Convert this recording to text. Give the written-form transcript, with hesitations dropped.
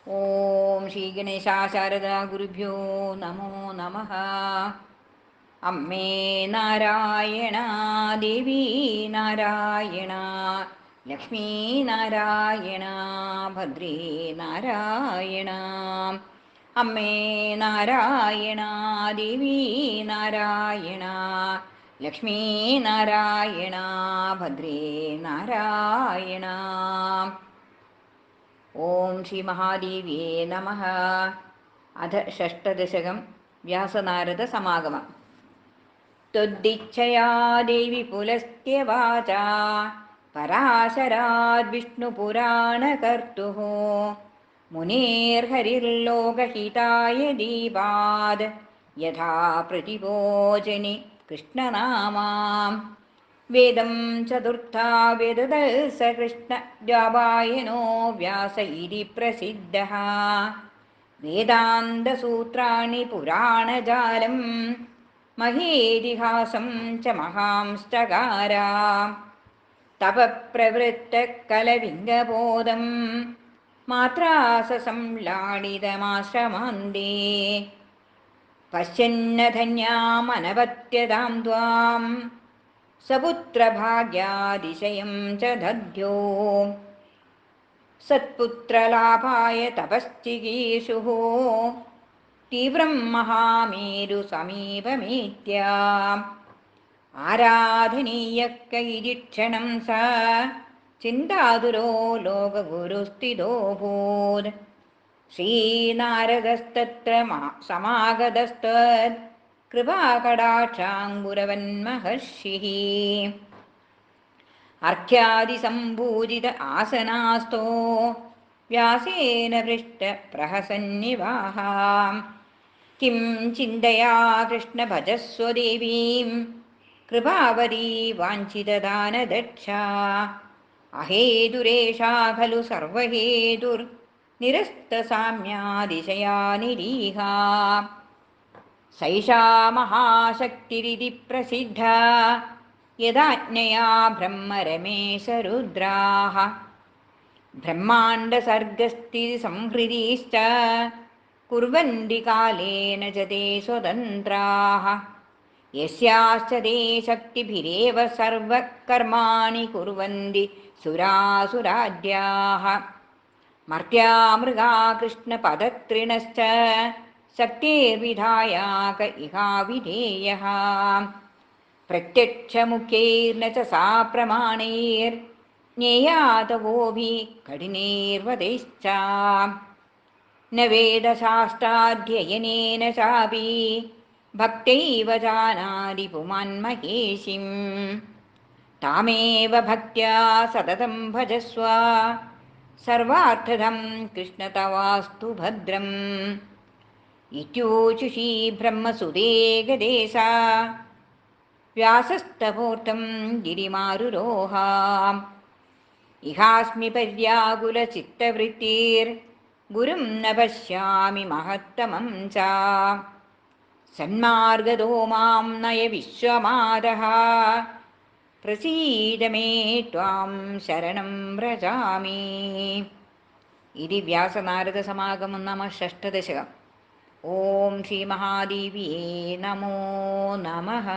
ഓം ശ്രീ ഗണേശ ശാരദ ഗുരുഭ്യോ നമോ നമ. അമ്മേ നാരായണ, ദേവി നാരായണ, ലക്ഷ്മീ നാരായണ, ഭദ്രേ നാരായണ. അമ്മേ നാരായണ, ദേവി നാരായണ, ലക്ഷ്മീ നാരായണ, ഭദ്രേ നാരായണ. ഓം ശ്രീ മഹാദേവ്യേ നമഃ. അധ ഷഷ്ടദശകം. വ്യാസനാരദ സമാഗമം. ത്വദ്ദിച്ഛയാ ദേവി പുലസ്ത്യവാചാ പരാശരാദ് വിഷ്ണുപുരാണകർത്തുഃ മുനേർഹരിർലോകഹിതായ ദീപാദ് യഥാ പ്രതിഭോജനി കൃഷ്ണനാമാം. വേദം ചതുർത്ഥാ വേദതഃ സ കൃഷ്ണ ദ്വാപായനോ വ്യാസ ഇതി പ്രസിദ്ധഃ. വേദാന്തസൂത്രാണി പുരാണജാലം മഹേതിഹാസം ച മഹാംശ്ചകാര. തപഃപ്രവൃത്തഃ കലവിംഗബോധം മാത്രാ സ സംലാളിതമാശ്രമാന്തേ. പശ്യന്നധന്യാമനപത്യതാം ത്വാം സപുത്രഭാഗ്യാതിശയം ച ദധ്യോ. സത്പുത്രലാഭായ തപശ്ചികീർഷുഃ തീവ്രം മഹാമേരു സമീപമേത്യ. ആരാധനീയഃ കൈരിക്ഷണം സ ചിന്താതുരോ ലോകഗുരുസ്ഥിതോऽഭൂത്. ശ്രീനാരദസ്തത്ര സമാഗതസ്ത്വത് കൃപാകടാക്ഷാങ്കുരവന്മഹർഷിः. അർഘ്യാദിസംഭൂജിത ആസനാസ്തോ വ്യാസേന പൃഷ്ട പ്രഹസന്നിവാഹ. കിം ചിന്തയാ കൃഷ്ണ ഭജസ്വ ദേവീം കൃപാവരീ വാഞ്ചിതദാനദക്ഷാ. അഹേതുരേഷാ ഖലു സർവഹേതുർ നിരസ്തസാമ്യാതിശയാ നിരീഹ. സൈഷാ മഹാശക്തിരിതി പ്രസിദ്ധ യദാജ്ഞയാ ബ്രഹ്മരമേശരുദ്രാः. ബ്രഹ്മാണ്ഡസർഗസ്ഥിതിസംഹൃതിശ്ച കുർവന്തി കാലേന ച തേ സ്വതന്ത്രാः. യസ്യാശ്ച തേ ശക്തിഭിരേവ സർവകർമാണി കുർവന്തി സുരാസുരാഢ്യാः. മർത്യാ മൃഗാ കൃഷ്ണപദത്രിണശ്ച ശക്തിർവിധായാക ഇഹാവിധേയഃ. പ്രത്യക്ഷമുഖൈർന ച സാ പ്രമാണൈർജ്ഞേയാ തപോഭിः കഠിനൈർവ്രതൈശ്ച. ന വേദശാസ്ത്രാധ്യയനേന ചാപി ഭക്തൈവ ജാനാതി പുമാൻ മഹേഷിം. താമേവ ഭക്ത്യാ സതതം ഭജസ്വ സർവാർത്ഥദം കൃഷ്ണ തവാസ്തു ഭദ്രം. ഇത്യൂചുഷീ ബ്രഹ്മസുതേ ഗതേ സാ വ്യാസസ്തപോർത്ഥം ഗിരിമാരുരോഹ. ഇഹാസ്മി പര്യാകുലചിത്തവൃത്തിർ ഗുരും ന പശ്യാമി മഹത്തമം ച. സന്മാർഗദോ മാം നയ വിശ്വമാതഃ പ്രസീദ മേ ത്വാം ശരണം വ്രജാമി. ഇതി വ്യാസനാരദ സമാഗമം നാമ ഷഷ്ടദശകം. ഓം ശ്രീ മഹാദേവ്യേ നമോ നമഃ.